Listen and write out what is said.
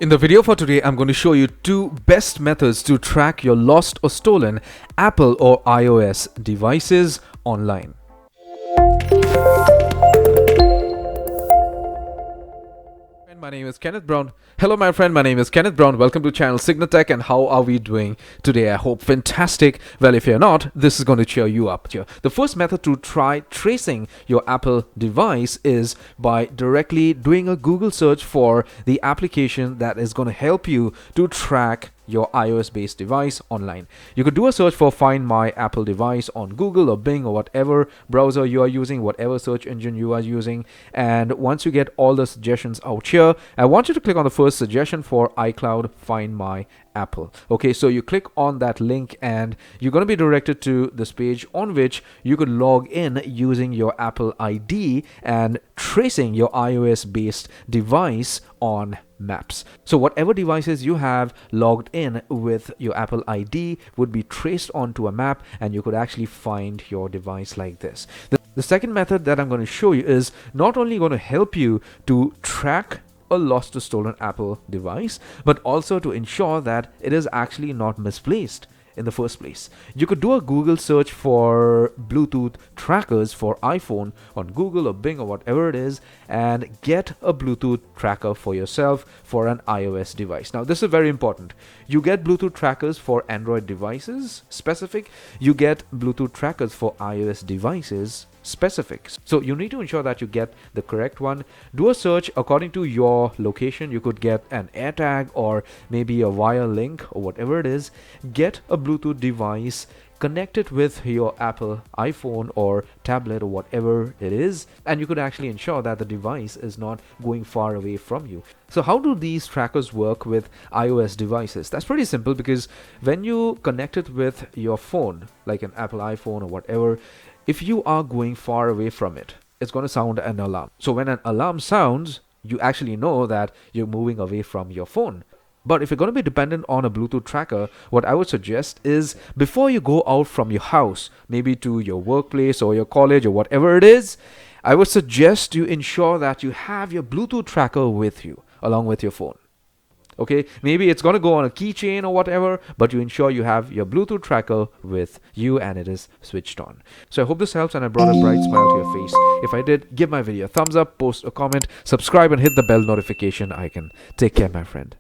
In the video for today, I'm going to show you two best methods to track your lost or stolen Apple or iOS devices online. My name is Kenneth Brown. Hello my friend, my name is Kenneth Brown. Welcome to channel CygnaTech, and how are we doing today? I hope fantastic. Well, if you're not, this is going to cheer you up here. The first method to try tracing your Apple device is by directly doing a Google search for the application that is going to help you to track your iOS based device online. You could do a search for Find My Apple Device on Google or Bing or whatever browser you are using, whatever search engine you are using. And once you get all the suggestions out here, I want you to click on the first suggestion for iCloud Find My Apple. Okay, so you click on that link and you're going to be directed to this page on which you could log in using your Apple ID and tracing your iOS based device on Maps. So whatever devices you have logged in with your Apple ID would be traced onto a map, and you could actually find your device like this. The second method that I'm going to show you is not only going to help you to track a lost or stolen Apple device, but also to ensure that it is actually not misplaced in the first place. You could do a Google search for Bluetooth trackers for iPhone on Google or Bing or whatever it is, and get a Bluetooth tracker for yourself for an iOS device. Now this is very important. You get Bluetooth trackers for Android devices specific, you get Bluetooth trackers for iOS devices specific. So you need to ensure that you get the correct one. Do a search according to your location. You could get an AirTag or maybe a wire link or whatever it is. Get a Bluetooth device, connect it with your Apple iPhone or tablet or whatever it is, and you could actually ensure that the device is not going far away from you. So how do these trackers work with iOS devices? That's pretty simple, because when you connect it with your phone, like an Apple iPhone or whatever, if you are going far away from it, it's going to sound an alarm. So when an alarm sounds, you actually know that you're moving away from your phone. But if you're going to be dependent on a Bluetooth tracker, what I would suggest is, before you go out from your house, maybe to your workplace or your college or whatever it is, I would suggest you ensure that you have your Bluetooth tracker with you along with your phone. Okay, maybe it's going to go on a keychain or whatever, but you ensure you have your Bluetooth tracker with you and it is switched on. So I hope this helps and I brought a bright smile to your face. If I did, give my video a thumbs up, post a comment, subscribe and hit the bell notification icon. Take care, my friend.